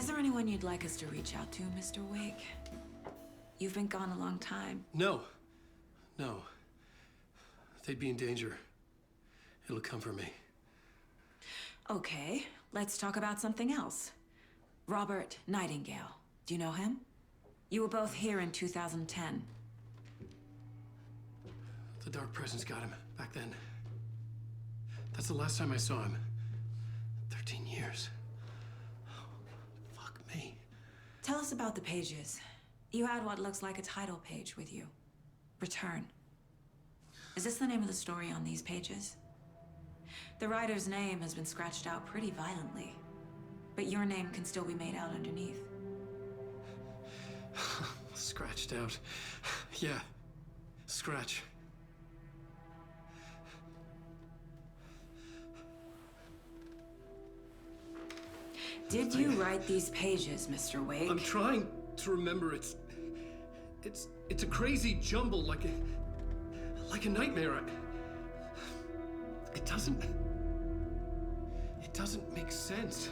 Is there anyone you'd like us to reach out to, Mr. Wake? You've been gone a long time. No. No. They'd be in danger. It'll come for me. Okay, let's talk about something else. Robert Nightingale. Do you know him? You were both here in 2010. The Dark Presence got him back then. That's the last time I saw him. 13 years. Oh, fuck me. Tell us about the pages. You had what looks like a title page with you. Return. Is this the name of the story on these pages? The writer's name has been scratched out pretty violently, but your name can still be made out underneath. Scratched out. Yeah. Scratch. Did you write these pages, Mr. Wake? I'm trying to remember. It's a crazy jumble, like a nightmare. It doesn't make sense.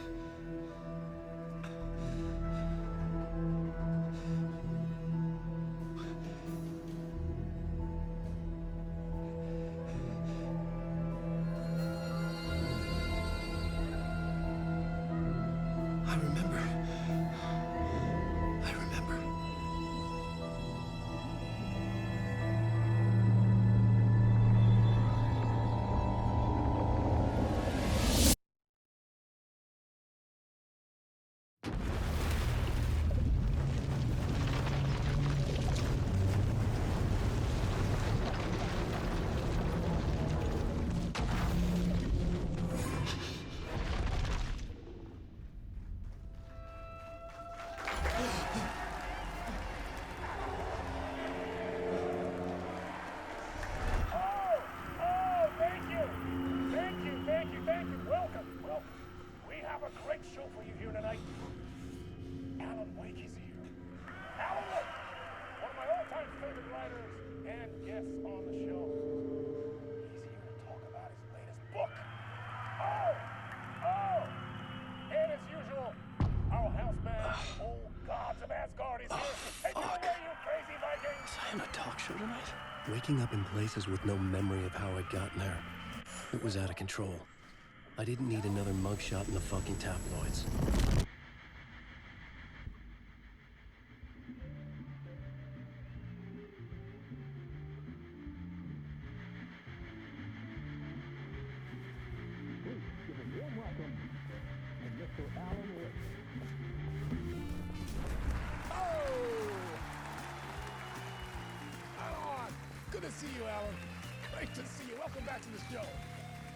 I remember. Waking up in places with no memory of how I'd gotten there. It was out of control. I didn't need another mugshot in the fucking tabloids. Good to see you, Alan. Great to see you. Welcome back to the show.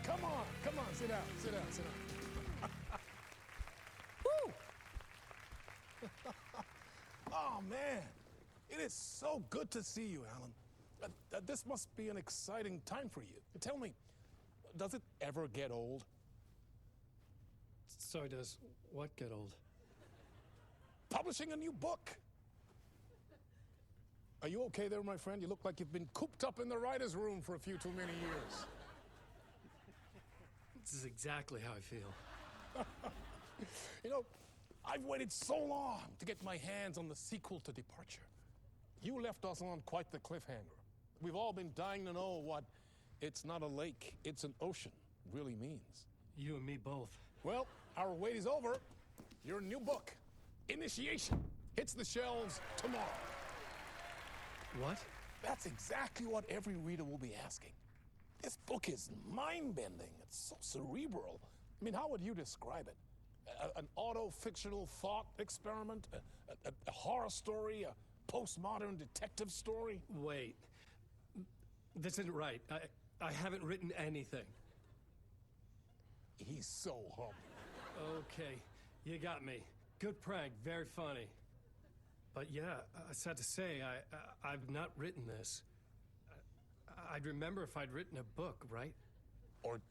Come on, sit down. Woo! Oh, man. It is so good to see you, Alan. This must be an exciting time for you. Tell me, does it ever get old? Sorry, does what get old? Publishing a new book. Are you okay there, my friend? You look like you've been cooped up in the writer's room for a few too many years. This is exactly how I feel. You know, I've waited so long to get my hands on the sequel to Departure. You left us on quite the cliffhanger. We've all been dying to know what "it's not a lake, it's an ocean" really means. You and me both. Well, our wait is over. Your new book, Initiation, hits the shelves tomorrow. What? That's exactly what every reader will be asking. This book is mind-bending. It's so cerebral. I mean, how would you describe it? An auto-fictional thought experiment? A horror story? A postmodern detective story? Wait. This isn't right. I haven't written anything. He's so humble. Okay, you got me. Good prank, very funny. But yeah, sad to say, I've not written this. I'd remember if I'd written a book, right? Or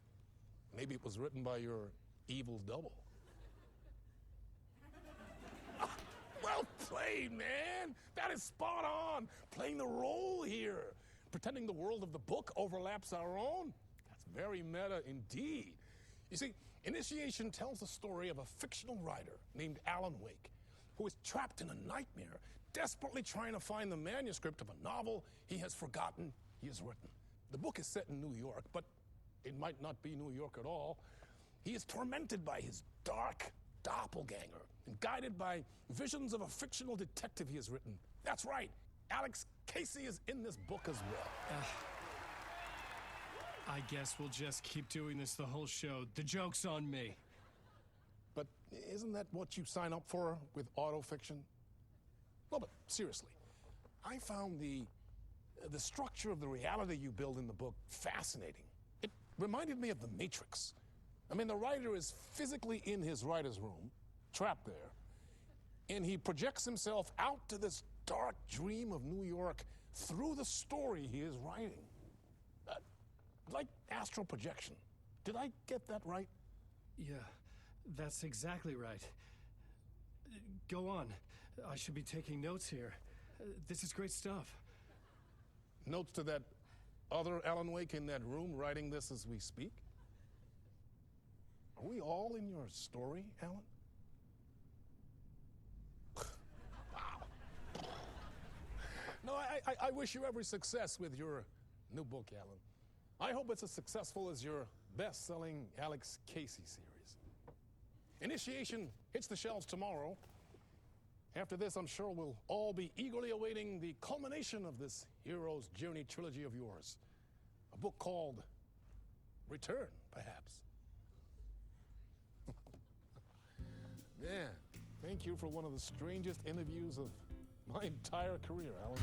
maybe it was written by your evil double. Well played, man! That is spot on! Playing the role here. Pretending the world of the book overlaps our own. That's very meta indeed. You see, Initiation tells the story of a fictional writer named Alan Wake, who is trapped in a nightmare, desperately trying to find the manuscript of a novel he has forgotten he has written. The book is set in New York, but it might not be New York at all. He is tormented by his dark doppelganger and guided by visions of a fictional detective he has written. That's right, Alex Casey is in this book as well. I guess we'll just keep doing this the whole show. The joke's on me. But isn't that what you sign up for with autofiction? No, but seriously, I found the structure of the reality you build in the book fascinating. It reminded me of The Matrix. I mean, the writer is physically in his writer's room, trapped there, and he projects himself out to this dark dream of New York through the story he is writing. Like astral projection. Did I get that right? Yeah, that's exactly right. Go on. I should be taking notes here. This is great stuff. Notes to that other Alan Wake in that room writing this as we speak? Are we all in your story, Alan? Wow. No, I wish you every success with your new book, Alan. I hope it's as successful as your best-selling Alex Casey series. Initiation hits the shelves tomorrow. After this, I'm sure we'll all be eagerly awaiting the culmination of this hero's journey trilogy of yours. A book called Return, perhaps. Man, thank you for one of the strangest interviews of my entire career, Alan.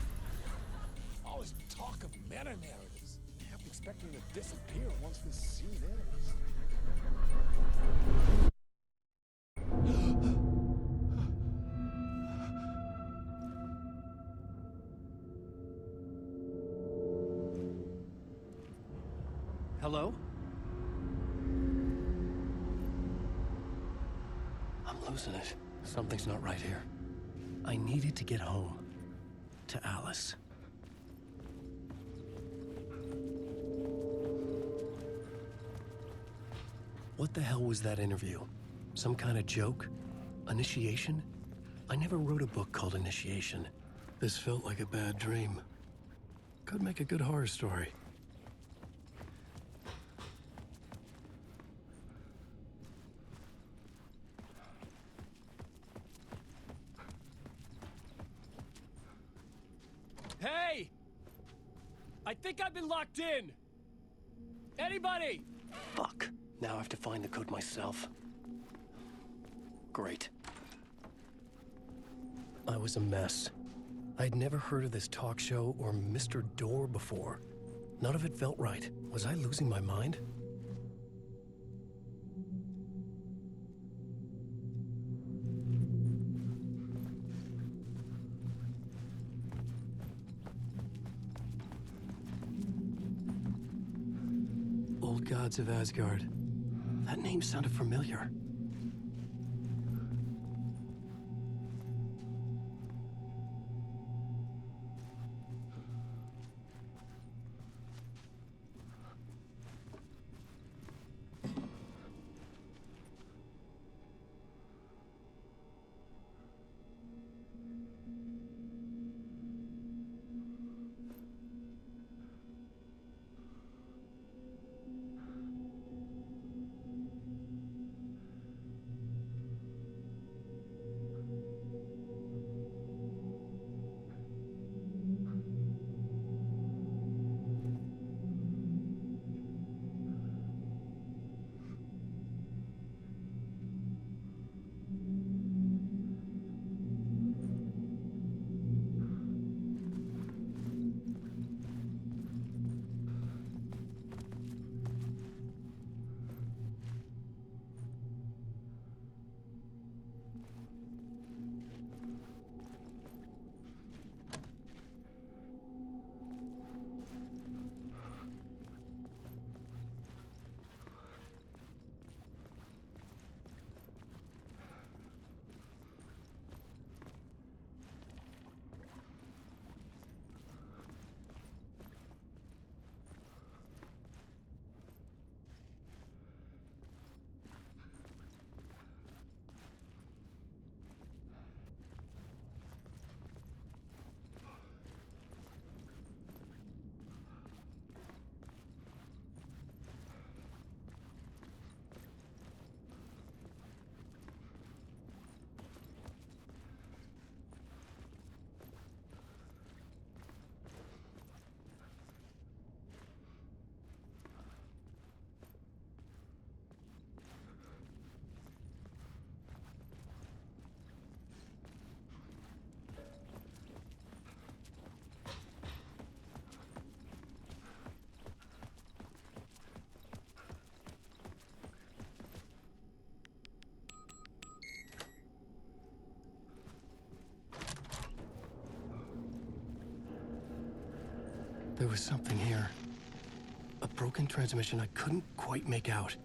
All this talk of meta-narratives. I kept expecting to disappear once this scene ends. Hello? I'm losing it. Something's not right here. I needed to get home. To Alice. What the hell was that interview? Some kind of joke? Initiation? I never wrote a book called Initiation. This felt like a bad dream. Could make a good horror story. Hey! I think I've been locked in! Anybody? Fuck. Now I have to find the code myself. Great. I was a mess. I'd never heard of this talk show or Mr. Door before. None of it felt right. Was I losing my mind? Old Gods of Asgard. That name sounded familiar. There was something here. A broken transmission I couldn't quite make out.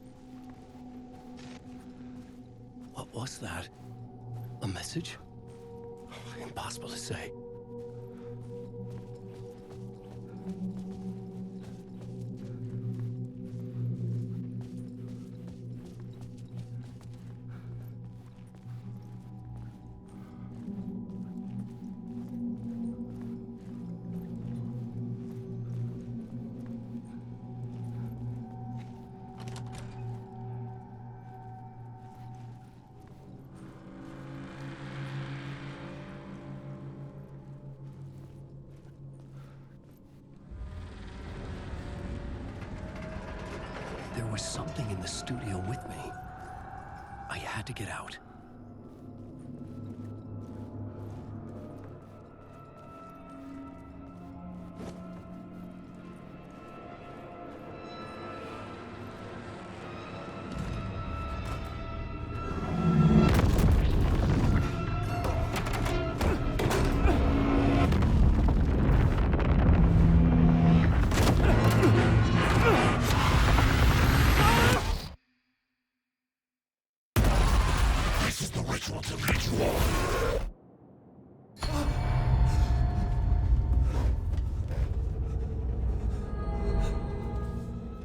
What was that? A message? Impossible to say. There was something in the studio with me. I had to get out.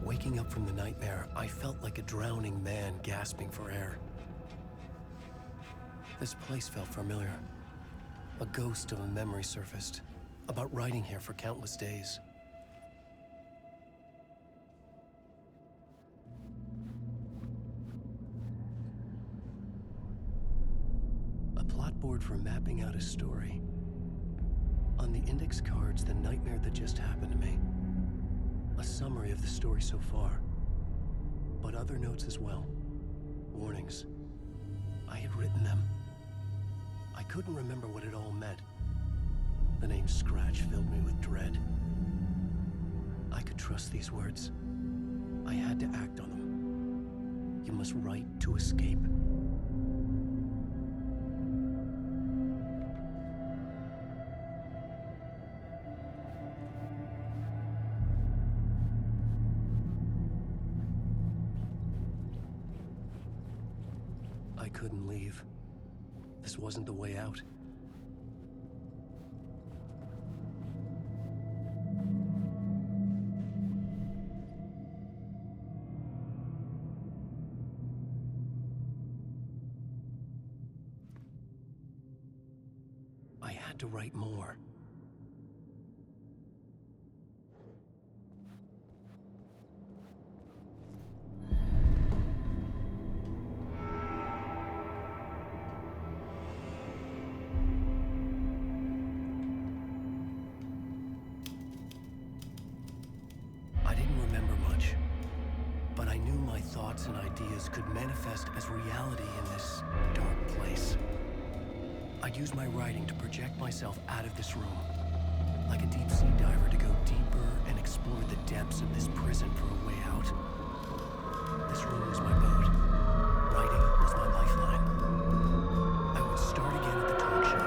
Waking up from the nightmare, I felt like a drowning man gasping for air. This place felt familiar. A ghost of a memory surfaced, about riding here for countless days. A plot board for mapping out a story. On the index cards, the nightmare that just happened to me. A summary of the story so far, but other notes as well. Warnings. I had written them. I couldn't remember what it all meant. The name Scratch filled me with dread. I could trust these words. I had to act on them. You must write to escape. I couldn't leave. This wasn't the way out. I had to write more. I didn't remember much, but I knew my thoughts and ideas could manifest as reality in this dark place. I'd use my writing to project myself out of this room, like a deep-sea diver to go deeper and explore the depths of this prison for a way out. This room was my boat. Writing was my lifeline. I would start again at the talk show.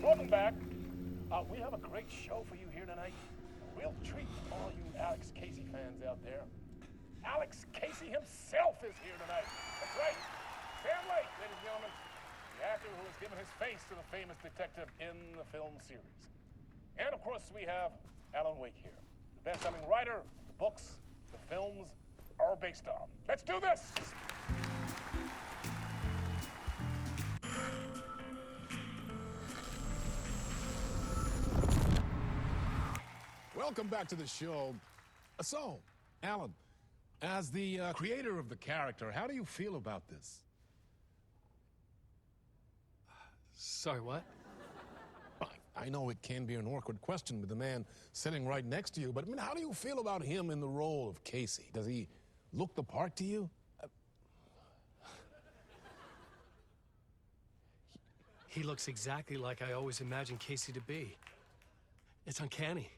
Welcome back. We have a great show for you here tonight. Real treat for all you Alex Casey fans out there. Alex Casey himself is here tonight. That's right. Sam Lake, ladies and gentlemen. The actor who has given his face to the famous detective in the film series. And of course, we have Alan Wake here. The best-selling writer, the books, the films are based on. Let's do this! Welcome back to the show. So, Alan, as the creator of the character, how do you feel about this? Sorry, what? I know it can be an awkward question with the man sitting right next to you, but I mean, how do you feel about him in the role of Casey? Does he look the part to you? He looks exactly like I always imagined Casey to be. It's uncanny.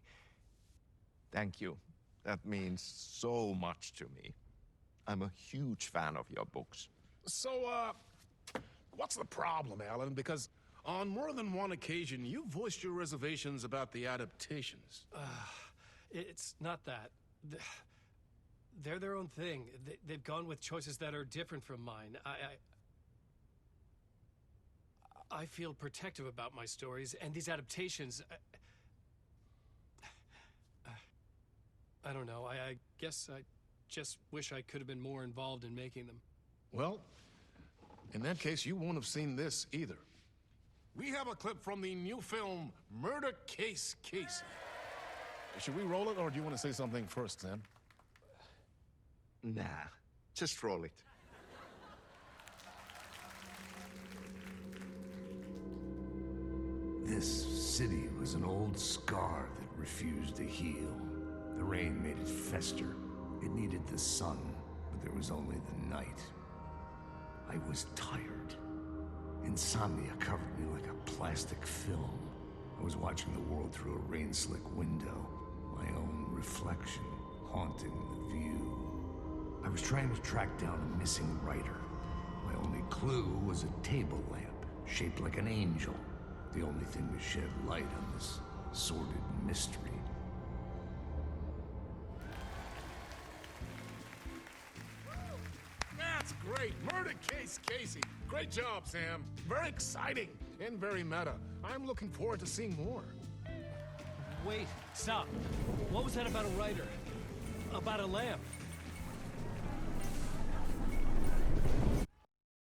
Thank you. That means so much to me. I'm a huge fan of your books. So, what's the problem, Alan? Because on more than one occasion, you voiced your reservations about the adaptations. It's not that. They're their own thing. They've gone with choices that are different from mine. I feel protective about my stories, and these adaptations... I don't know. I guess I just wish I could have been more involved in making them. Well, in that case, you won't have seen this either. We have a clip from the new film, Murder Case Casey. Should we roll it, or do you want to say something first, Sam? Nah, just roll it. This city was an old scar that refused to heal. The rain made it fester. It needed the sun, but there was only the night. I was tired. Insomnia covered me like a plastic film. I was watching the world through a rain-slick window, my own reflection haunting the view. I was trying to track down a missing writer. My only clue was a table lamp, shaped like an angel. The only thing to shed light on this sordid mystery. That's great! Murder Case Casey! Great job, Sam. Very exciting and very meta. I'm looking forward to seeing more. Wait, stop. What was that about a writer? About a lamp?